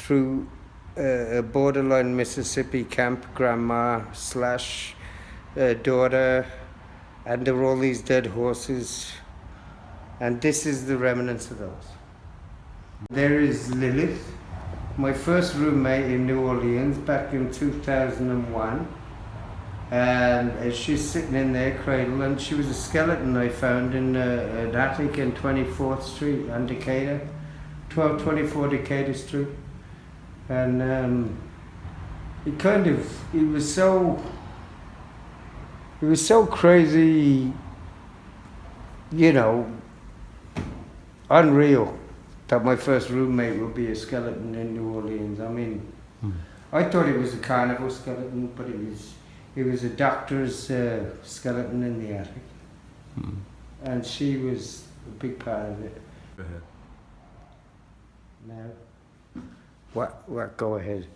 through a borderline Mississippi camp, grandma / daughter, and there were all these dead horses. And this is the remnants of those. There is Lilith, my first roommate in New Orleans back in 2001. And she's sitting in there cradle, and she was a skeleton I found in an attic in 24th Street on Decatur, 1224 Decatur Street. And it was so crazy, you know, unreal that my first roommate would be a skeleton in New Orleans. I mean, I thought it was a carnival skeleton, but it was a doctor's skeleton in the attic. And she was a big part of it. Go ahead. Now, what? Go ahead.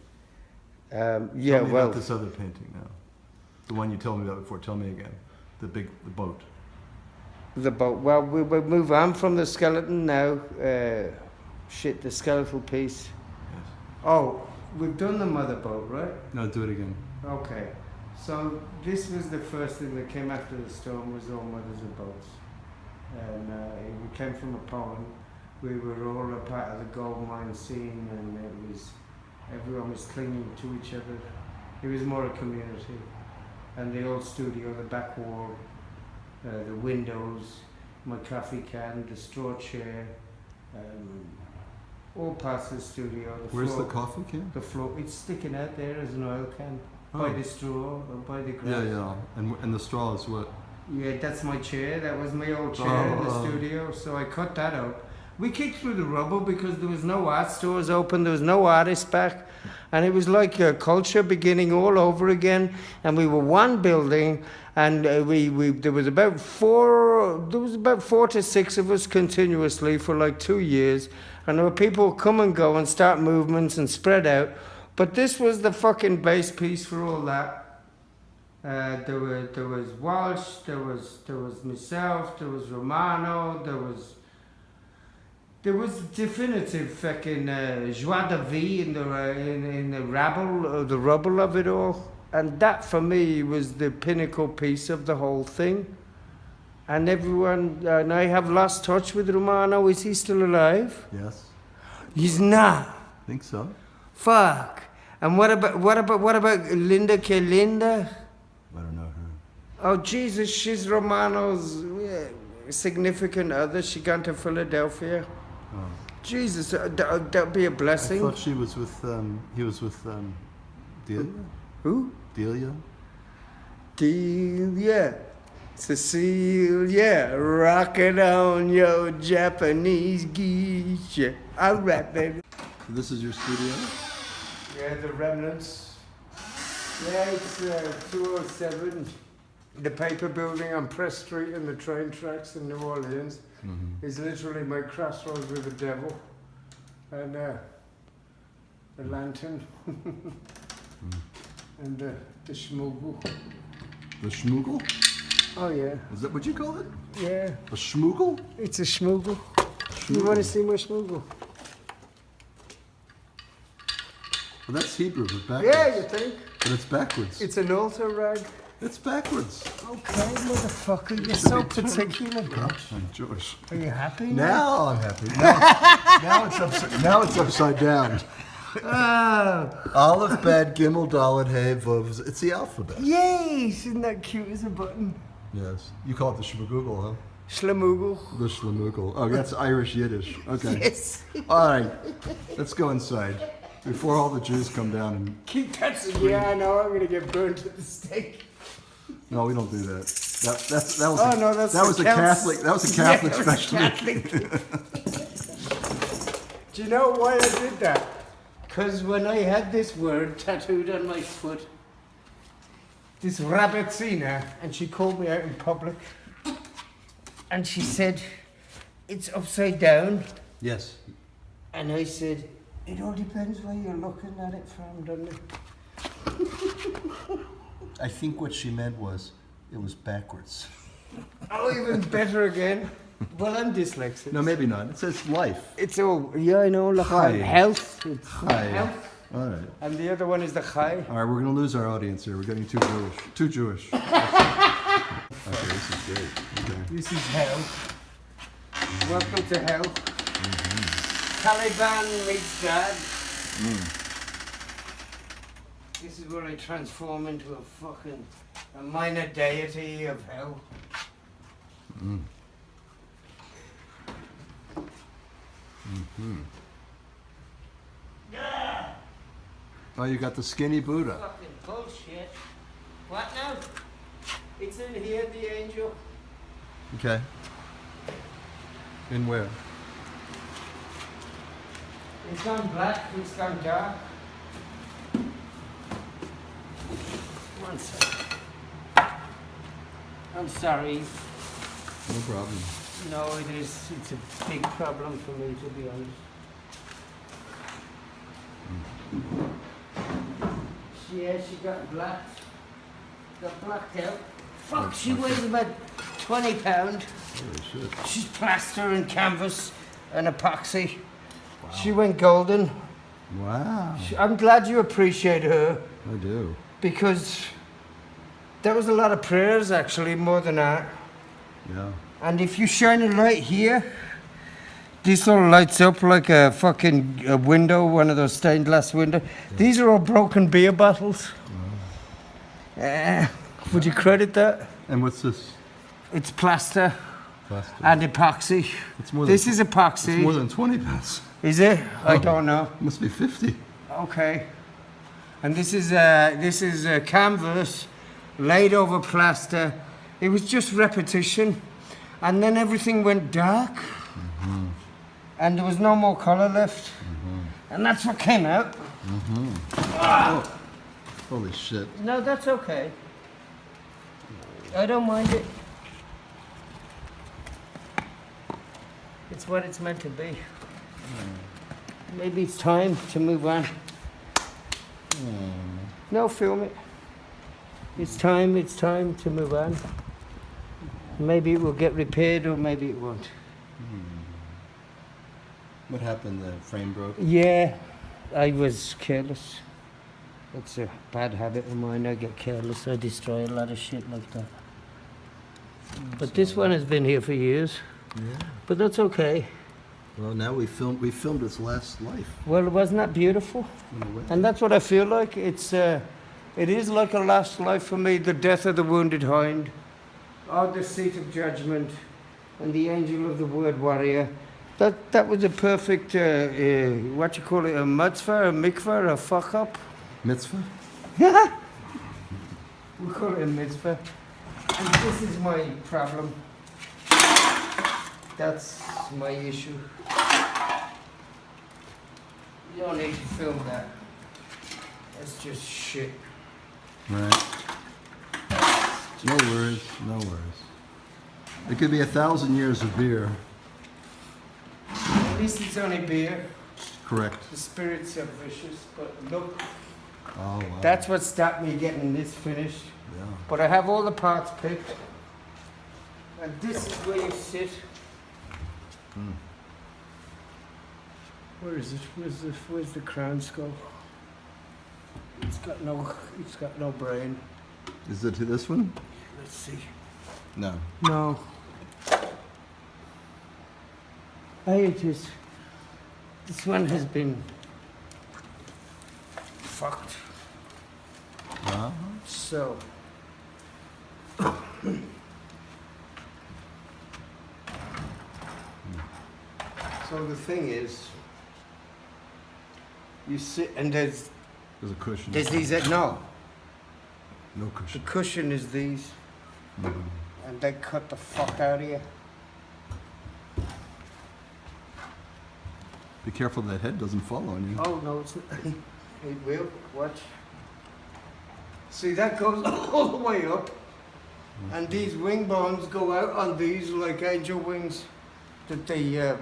Tell me about this other painting now. The one you told me about before. Tell me again. The boat. The boat. Well, we'll move on from the skeleton now. The skeletal piece. Yes. Oh, we've done the mother boat, right? No, do it again. Okay. So this was the first thing that came after the storm, was all mothers of boats. And it came from a poem. We were all a part of the gold mine scene, and everyone was clinging to each other. It was more a community. And the old studio, the back wall, the windows, my coffee can, the straw chair, all parts of the studio. Where's the coffee can? The floor, it's sticking out there as an oil can. By the straw, or by the grass. Yeah. And the straw is what? Yeah, that's my chair. That was my old chair in the studio. So I cut that out. We kicked through the rubble because there was no art stores open. There was no artists back. And it was like a culture beginning all over again. And we were one building, and there was about 4 to 6 of us continuously for like 2 years. And there were people who come and go and start movements and spread out. But this was the fucking base piece for all that. There was Walsh, there was myself, there was Romano, there was definitive fucking joie de vie in the rubble of it all. And that for me was the pinnacle piece of the whole thing. And and I have lost touch with Romano. Is he still alive? Yes. He's not. I think so. Fuck. And what about Linda Linda? I don't know her. Oh Jesus, she's Romano's significant other. She gone to Philadelphia. Oh. Jesus, that'd be a blessing. I thought she was with he was with Delia. Who? Delia. Delia. Cecilia, rockin' on your Japanese geisha. All right, baby. This is your studio? Yeah, the remnants. Yeah, it's 207. The paper building on Press Street and the train tracks in New Orleans is literally my crossroads with the devil. And the lantern. And the schmoogle. The schmoogle? Oh, yeah. Is that what you call it? Yeah. A schmoogle? It's a schmoogle. You want to see my schmoogle? Well, that's Hebrew, but backwards. Yeah, you think? But it's backwards. It's an altar rag. It's backwards. Okay, motherfucker, you're so particular. I'm Jewish. Are you happy now? Now I'm happy. Now it's upside down. Aleph, Bad, Gimel, Dalet, Hey, Vav. It's the alphabet. Yes, isn't that cute as a button? Yes. You call it the Shmoogle, huh? Schlamoogle. The Shlamoogle. Oh, that's Irish Yiddish. Okay. Yes. All right. Let's go inside before all the Jews come down and. Keep touching. Yeah, I know. I'm gonna get burned at the stake. No, we don't do that. That was a Catholic. That was a Catholic special. Do you know why I did that? Because when I had this word tattooed on my foot, this Rabbitsina, and she called me out in public, and she said, "It's upside down." Yes. And I said, "It all depends where you're looking at it from, doesn't it?" I think what she meant was, it was backwards. Oh, even better again. Well, I'm dyslexic. No, maybe not. It says life. It's all, yeah, I know, like Chai. health. It's Chai. health. All right. And the other one is the chai. All right, we're going to lose our audience here. We're getting too Jewish. Too Jewish. Okay, this is great. Okay. This is hell. Welcome to hell. Taliban meets dad. This is where I transform into a minor deity of hell. Oh, you got the skinny Buddha. Fucking bullshit. What now? It's in here, the angel. Okay. In where? It's gone black, it's gone dark. One second. I'm sorry. No problem. No, it's a big problem for me, to be honest. Yeah, she got blacked. Got blacked out. Fuck, she weighs about 20 pounds. Holy shit. She's plaster and canvas and epoxy. Wow. She went golden. Wow. I'm glad you appreciate her. I do. Because there was a lot of prayers, actually, more than art. Yeah. And if you shine a light here, this all lights up like a fucking window, one of those stained glass windows. Yeah. These are all broken beer bottles. Wow. Would you credit that? And what's this? It's plaster. Plaster. And epoxy. It's more this is epoxy. It's more than 20 pounds. Is it? I don't know. It must be 50. Okay. And this is a canvas laid over plaster. It was just repetition. And then everything went dark. And there was no more colour left. And that's what came out. Oh. Holy shit. No, that's okay. I don't mind it. It's what it's meant to be. Maybe it's time to move on. No, film it. It's time to move on. Maybe it will get repaired or maybe it won't. What happened? The frame broke? Yeah, I was careless. It's a bad habit of mine. I get careless. I destroy a lot of shit like that. But this one has been here for years. Yeah. But that's okay. Well, now we filmed its last life. Well, wasn't that beautiful? In a way. And that's what I feel like. It is like a last life for me. The death of the wounded hind, or the seat of judgment, and the angel of the word warrior. That was a perfect, what you call it, a mitzvah, a mikvah, a fuck up. Mitzvah? We call it a mitzvah. And this is my problem. That's my issue. You don't need to film that. That's just shit. Right. No worries, no worries. It could be 1,000 years of beer. At least it's only beer. Correct. The spirits are vicious, but look. Oh, wow. That's what stopped me getting this finished. Yeah. But I have all the parts picked. And this is where you sit. Where is it? Where's the crown skull? It's got no brain. Is it to this one? Let's see. No. No. It is. This one has been fucked. So. So the thing is, you sit and there's a cushion. There's these. No. No The cushion. cushion is these, and they cut the fuck out of you. Be careful that head doesn't fall on you. Oh no, it's not. It will. Watch. See, that goes all the way up, and these wing bones go out on these like angel wings. That the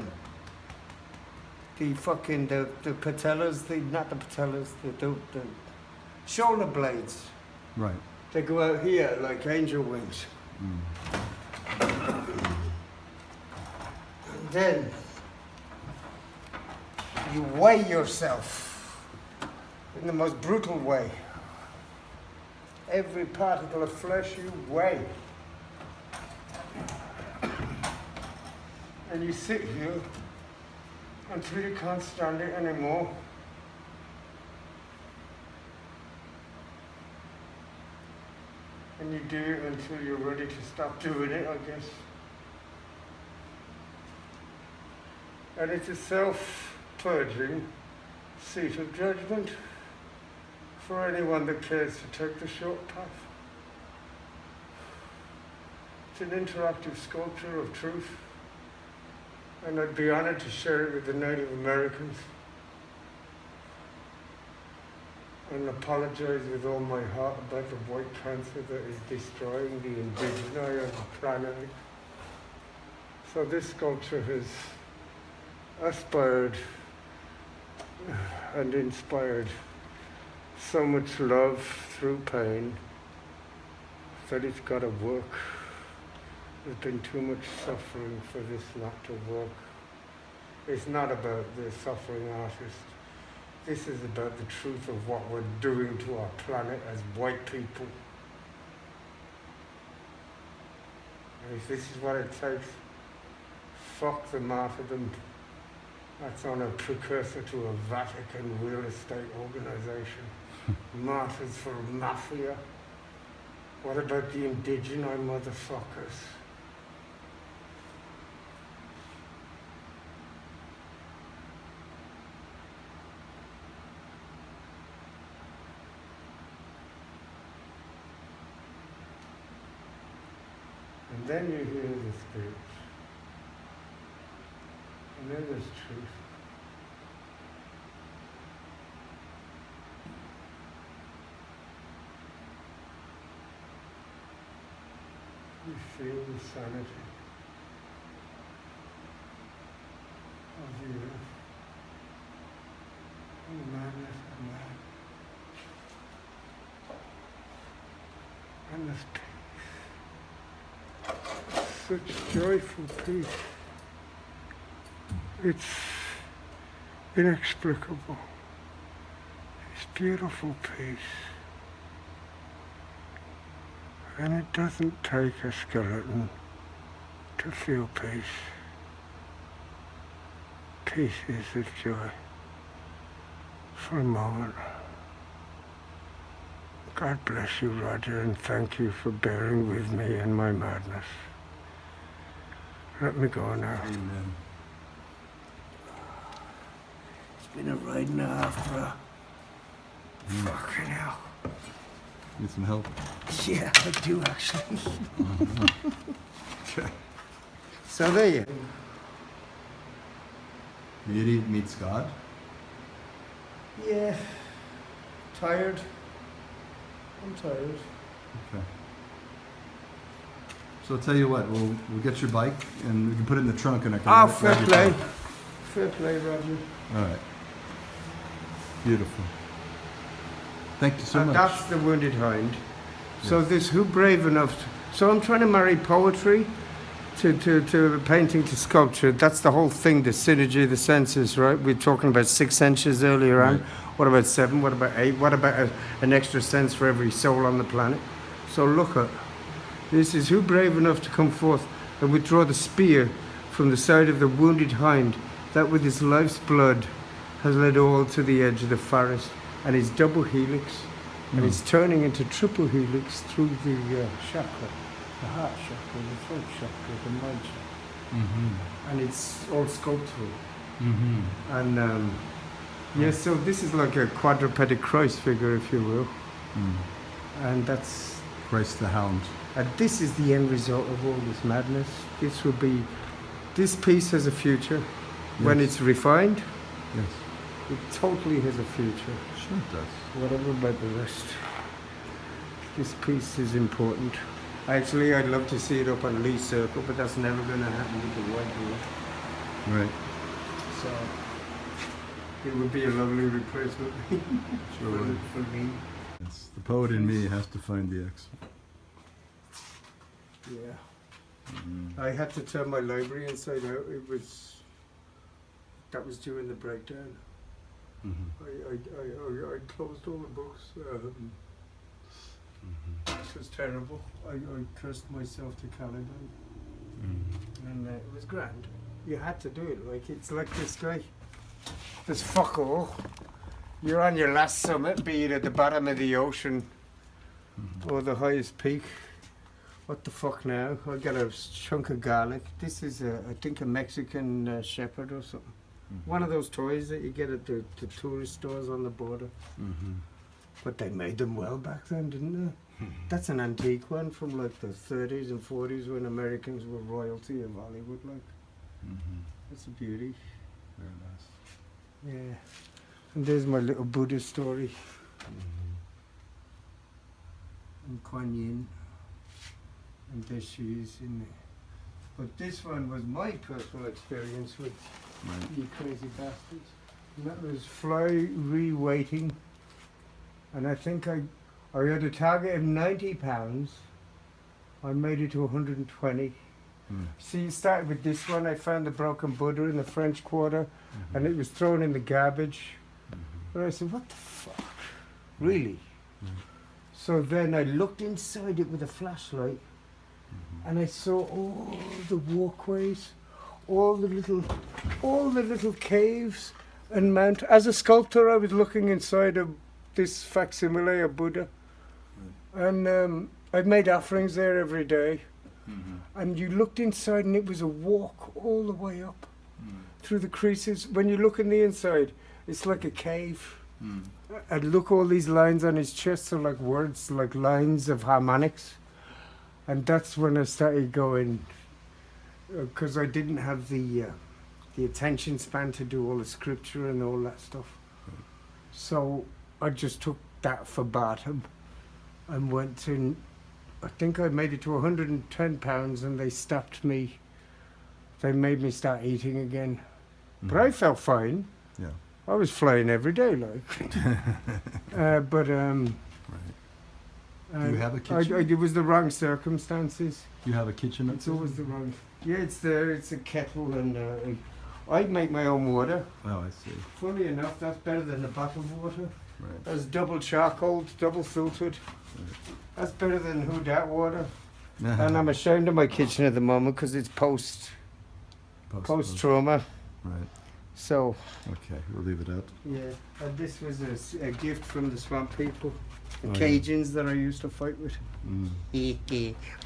patellas, not the patellas, the shoulder blades. Right. They go out here like angel wings. Then you weigh yourself in the most brutal way. Every particle of flesh you weigh. And you sit here until you can't stand it anymore. And you do it until you're ready to stop doing it, I guess. And it's a self-purging seat of judgment for anyone that cares to take the short path. It's an interactive sculpture of truth, and I'd be honored to share it with the Native Americans and apologize with all my heart about the white cancer that is destroying the indigeni of the planet. So this sculpture has aspired and inspired so much love through pain that it's got to work. There's been too much suffering for this not to work. It's not about the suffering artist. This is about the truth of what we're doing to our planet as white people. And if this is what it takes, fuck the martyrdom. That's on a precursor to a Vatican real estate organization. Martyrs for mafia. What about the indigeni motherfuckers? And then you hear the speech. And then there's truth. You feel the sanity of the earth and the madness of man. And this peace. Such joyful peace. It's inexplicable. It's beautiful peace. And it doesn't take a skeleton to feel peace. Peace is of joy for a moment. God bless you, Rodger, and thank you for bearing with me in my madness. Let me go now. Amen. It's been a ride and a half, bro. Fucking hell. Need some help? Yeah, I do actually. Okay. So there you. The idiot meets God? Yeah. Tired. I'm tired. Okay. So I'll tell you what, we'll get your bike and we can put it in the trunk and I can... Ah, ride fair your play. car. Fair play, Rodger. All right. Beautiful. Thank you so And much. that's the Wounded Hind. So Yes. this Who Brave Enough... So I'm trying to marry poetry to painting to sculpture. That's the whole thing, the synergy of the senses, right? We were talking about 6 senses earlier on. Right. What about 7? What about 8? What about an extra sense for every soul on the planet? So look at... This is Who Brave Enough to come forth and withdraw the spear from the side of the Wounded Hind that with his life's blood has led all to the edge of the forest, and his double helix, and it's turning into triple helix through the chakra, the heart chakra, the throat chakra, the mind chakra, and it's all sculptural. And yes, so this is like a quadrupedic Christ figure, if you will, and that's Christ the Hound. and this is the end result of all this madness. This will be, this piece has a future when Yes. it's refined. Yes. It totally has a future. Sure it does. Whatever about the rest. This piece is important. Actually, I'd love to see it up on Lee Circle, but that's never going to happen with the white wheel. Right. So it would be a lovely replacement Sure would. for me. Yes. The poet in me has to find the X. Yeah. I had to turn my library inside out. That was during the breakdown. I closed all the books. It was terrible. I cursed myself to Caliban. And it was grand. You had to do it. Like, it's like this guy. There's fuck all. You're on your last summit, be it at the bottom of the ocean or the highest peak. What the fuck now? I got a chunk of garlic. This is, I think, a Mexican shepherd or something. One of those toys that you get at the tourist stores on the border. But they made them well back then, didn't they? That's an antique one from like the 30s and 40s when Americans were royalty of Hollywood. Like, that's a beauty. Very nice. Yeah. And there's my little Buddha story. And Kuan Yin. And there she is in there. But this one was my personal experience with you crazy bastards. And that was fly re-weighting. And I think I had a target of 90 pounds. I made it to 120. See, you started with this one. I found the broken Buddha in the French Quarter, and it was thrown in the garbage. And I said, what the fuck? Really? So then I looked inside it with a flashlight, and I saw all the walkways, all the little caves and mountains. As a sculptor, I was looking inside of this facsimile of Buddha, and I've made offerings there every day. And you looked inside, and it was a walk all the way up through the creases. When you look in the inside, it's like a cave. And look, all these lines on his chest are like words, like lines of harmonics. And that's when I started going, because I didn't have the attention span to do all the scripture and all that stuff. So I just took that verbatim and went to, I think I made it to 110 pounds, and they stopped me. They made me start eating again. But I felt fine. Yeah. I was flying every day, like. But Do you have a kitchen? it was the wrong circumstances. You have a kitchen? It's always the wrong. Yeah, it's there. It's a kettle, and I make my own water. Oh, I see. Funny enough, that's better than the bottled water. Right. That's double charcoal, double filtered. That's better than who dat water. And I'm ashamed of my kitchen at the moment because it's post trauma. Right. So. Okay, we'll leave it out. Yeah, and this was a gift from the swamp people, the Oh, Cajuns that I used to fight with. Mm.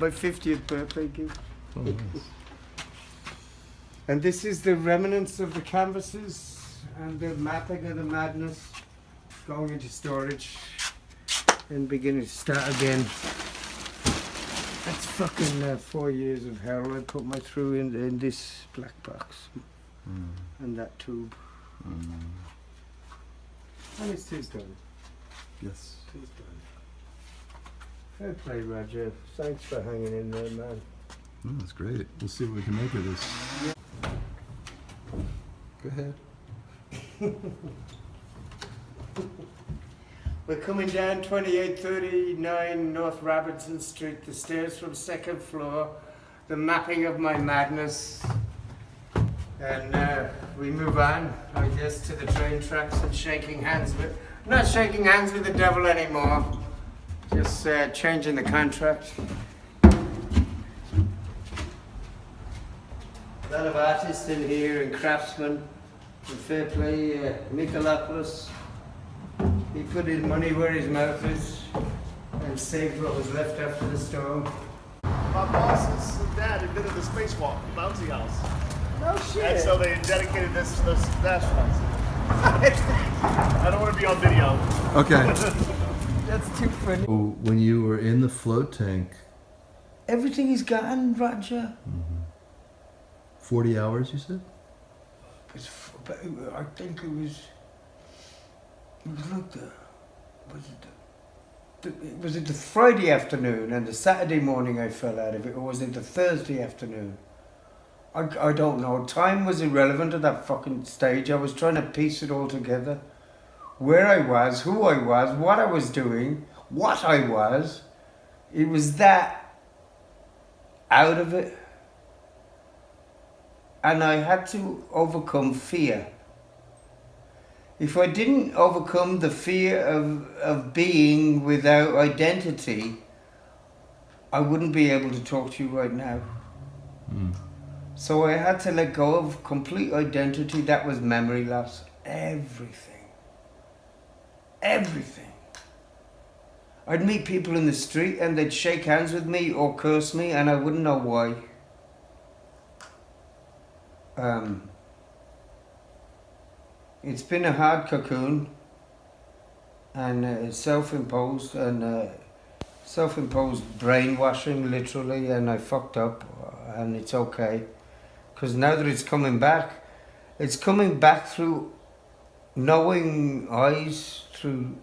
My 50th birthday gift. Oh, nice. And this is the remnants of the canvases and the mapping of the madness going into storage and beginning to start again. That's fucking 4 years of hell I put my through in this black box and that tube. And it's still done. Yes. It's done. Fair play, Rodger. Thanks for hanging in there, man. Oh, that's great. We'll see what we can make of this. Go ahead. We're coming down 2839 North Robertson Street, the stairs from second floor, the mapping of my madness. And we move on, I guess, to the train tracks and shaking hands with, not shaking hands with the devil anymore, just changing the contract. A lot of artists in here and craftsmen, and fair play, Michaelopoulos. He put his money where his mouth is and saved what was left after the storm. My boss's dad invented the spacewalk, the bouncy house. Oh shit! And so they dedicated this to the astronauts. I don't want to be on video. Okay. That's too funny. When you were in the float tank, Everything is gone, Rodger. 40 hours, you said? I think it was like was it the Friday afternoon and the Saturday morning I fell out of it, or was it the Thursday afternoon? I don't know. Time was irrelevant at that fucking stage. I was trying to piece it all together. Where I was, who I was, what I was doing, what I was. It was that out of it. and I had to overcome fear. If I didn't overcome the fear of being without identity, I wouldn't be able to talk to you right now. So I had to let go of complete identity. That was memory loss. Everything. Everything. I'd meet people in the street and they'd shake hands with me or curse me and I wouldn't know why. It's been a hard cocoon and self-imposed brainwashing, literally, and I fucked up, and it's okay, because now that it's coming back through knowing eyes, through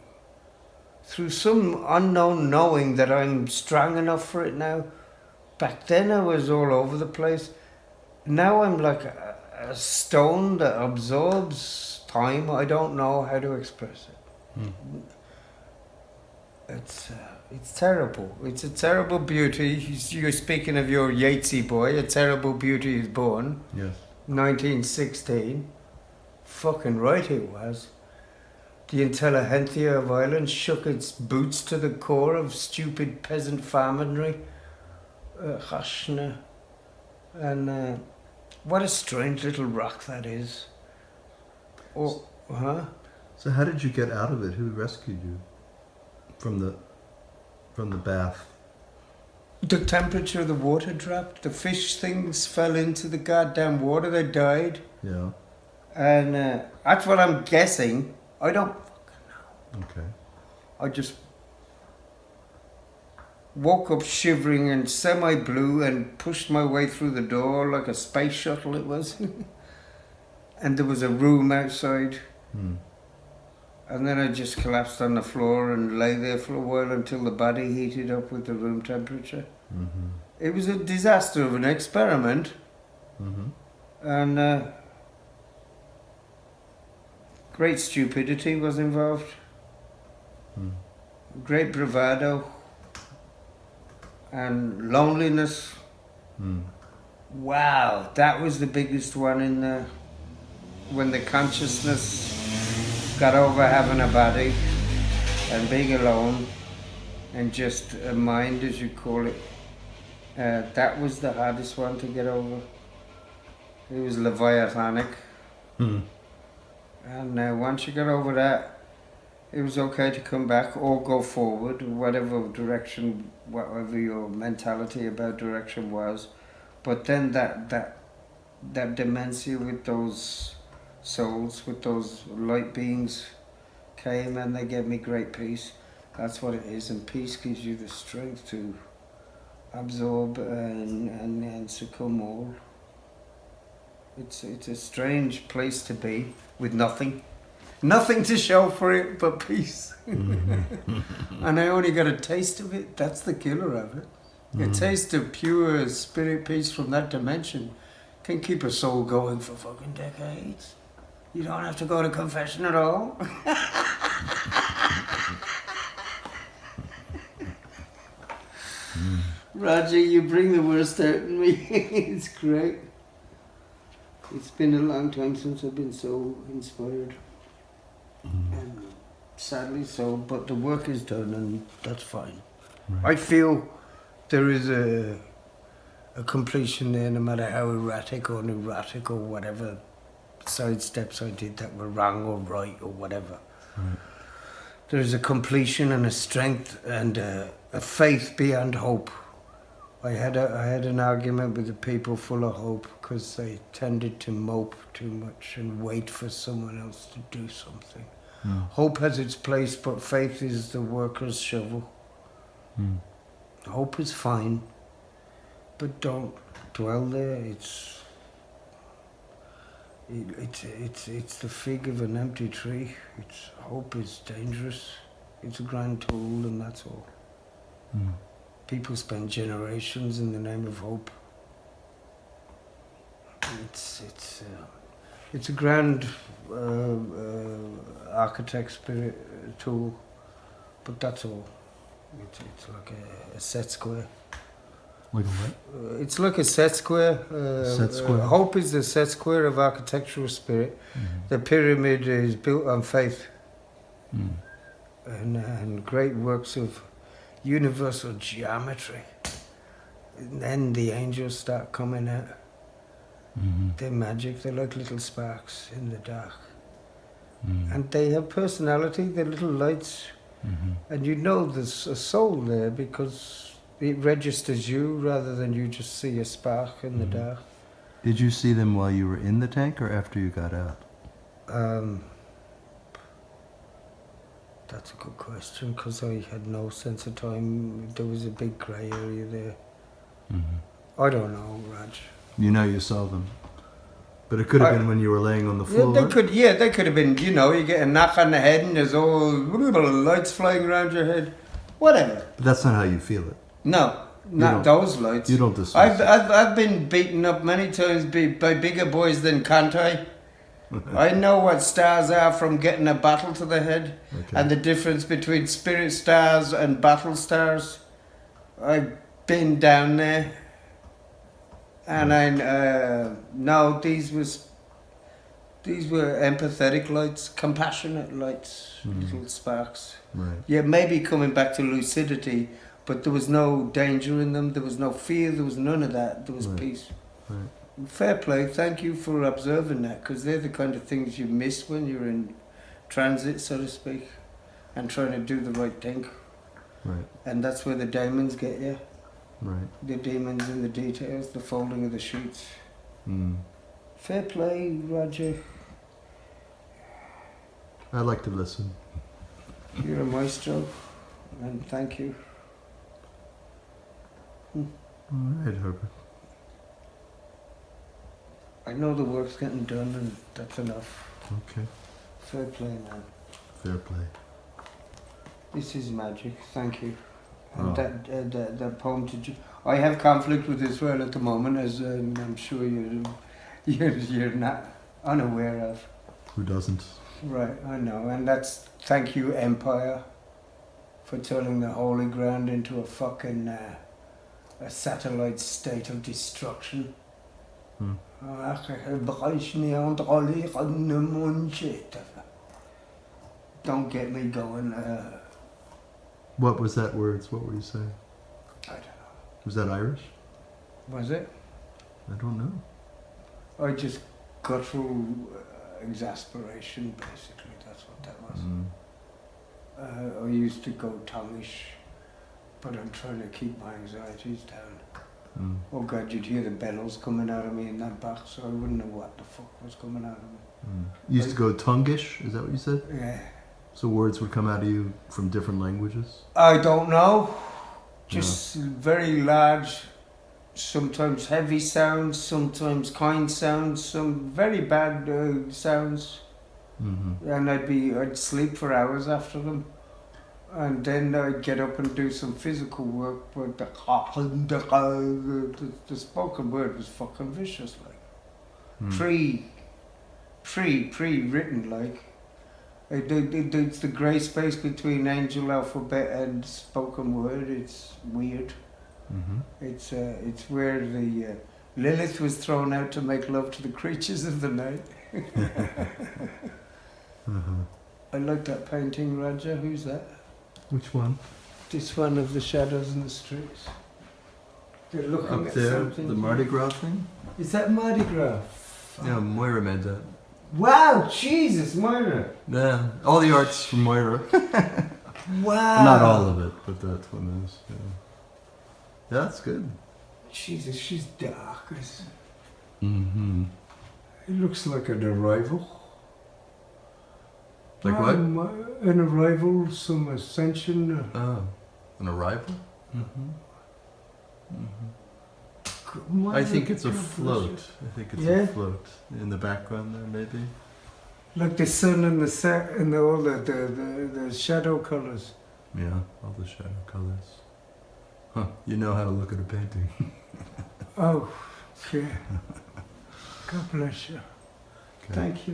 some unknown knowing that I'm strong enough for it now. Back then I was all over the place. Now I'm like a stone that absorbs time. I don't know how to express it. It's terrible. It's a terrible beauty. You're speaking of your Yatesy boy. A terrible beauty is born. Yes. 1916. Fucking right it was. The intelligentsia of Ireland shook its boots to the core of stupid peasant farmerry. And what a strange little rock that is. Oh, huh? So how did you get out of it? Who rescued you from the bath? The temperature of the water dropped. The fish things fell into the goddamn water. They died. Yeah. And that's what I'm guessing. I don't fucking know. Okay. I just woke up shivering and semi-blue and pushed my way through the door like a space shuttle it was. And there was a room outside. And then I just collapsed on the floor and lay there for a while until the body heated up with the room temperature. It was a disaster of an experiment. And great stupidity was involved. Great bravado. And loneliness. Wow, that was the biggest one in the... When the consciousness got over having a body and being alone and just a mind, as you call it, that was the hardest one to get over. It was leviathanic. And once you got over that, it was okay to come back or go forward, whatever direction, whatever your mentality about direction was. But then that dementia with those souls, with those light beings came and they gave me great peace. That's what it is, and peace gives you the strength to absorb and succumb all. It's a strange place to be with nothing to show for it but peace. And I only got a taste of it. That's the killer of it. A taste of pure spirit peace from that dimension can keep a soul going for fucking decades. You don't have to go to confession at all. Rodger, you bring the worst out in me. It's great. It's been a long time since I've been so inspired. And sadly so, but the work is done and that's fine. Right. I feel there is a completion there, no matter how erratic or neurotic or whatever side steps I did that were wrong or right or whatever. There's a completion and a strength and a faith beyond hope. I had an argument with the people full of hope because they tended to mope too much and wait for someone else to do something. Hope has its place, but faith is the worker's shovel. Hope is fine, but don't dwell there. It's the fig of an empty tree. Hope is dangerous. It's a grand tool, and that's all. People spend generations in the name of hope. It's a grand architect spirit tool, but that's all. It's like a set square. Like a what? It's like a set square. Set square. Hope is the set square of architectural spirit. The pyramid is built on faith and great works of universal geometry. And then the angels start coming out. They're magic. They're like little sparks in the dark. And they have personality. They're little lights. And you know there's a soul there because it registers you rather than you just see a spark in the dark. Did you see them while you were in the tank or after you got out? That's a good question because I had no sense of time. There was a big grey area there. I don't know, Raj. You know you saw them. But it could have been when you were laying on the floor. They could have been, you know, you get a knock on the head and there's all lights flying around your head. Whatever. But that's not how you feel it. No, not those lights. You don't dismiss I've been beaten up many times by bigger boys than can't I? I know what stars are from getting a battle to the head and the difference between spirit stars and battle stars. I've been down there. And these were empathetic lights, compassionate lights, little sparks. Right. Yeah, maybe coming back to lucidity, but there was no danger in them. There was no fear. There was none of that. There was peace. Right. Fair play. Thank you for observing that, because they're the kind of things you miss when you're in transit, so to speak, and trying to do the right thing. Right. And that's where the diamonds get you. Right. The demons in the details, the folding of the sheets. Fair play, Rodger. I like to listen. You're a maestro, and thank you. All right, Herbert. I know the work's getting done, and that's enough. Okay. Fair play, man. Fair play. This is magic. Thank you. And that poem I have conflict with Israel at the moment, as I'm sure you're not unaware of. Who doesn't? Right, I know, and that's thank you, Empire, for turning the holy ground into a fucking a satellite state of destruction. Don't get me going. What was that words? What were you saying? I don't know. Was that Irish? Was it? I don't know. I just got through exasperation, basically. That's what that was. I used to go tonguish, but I'm trying to keep my anxieties down. Oh God, you'd hear the bellows coming out of me in that box, so I wouldn't know what the fuck was coming out of me. You used to go tonguish? Is that what you said? Yeah. So words would come out of you from different languages? I don't know. Just very large, sometimes heavy sounds, sometimes kind sounds, some very bad sounds. And I'd sleep for hours after them. And then I'd get up and do some physical work, but the spoken word was fucking vicious, like. Pre-written, like. It's the grey space between angel alphabet and spoken word. It's weird. It's where the Lilith was thrown out to make love to the creatures of the night. I like that painting, Rodger. Who's that? Which one? This one of the shadows in the streets. They're looking Up at there, something. the Mardi Gras thing? Is that Mardi Gras? Yeah, Moira made that. Wow, Jesus, Moira. Yeah, all the art's from Moira. Wow. Not all of it, but that one is. Yeah, that's good. Jesus, she's dark. It looks like an arrival. Like what? An arrival, some ascension. Oh, an arrival? I think it's a float. I think it's a float in the background there, maybe. Like the sun and the set and all the shadow colours. Yeah, all the shadow colors. Huh, you know how to look at a painting. Oh, yeah. God bless you. Okay. Thank you.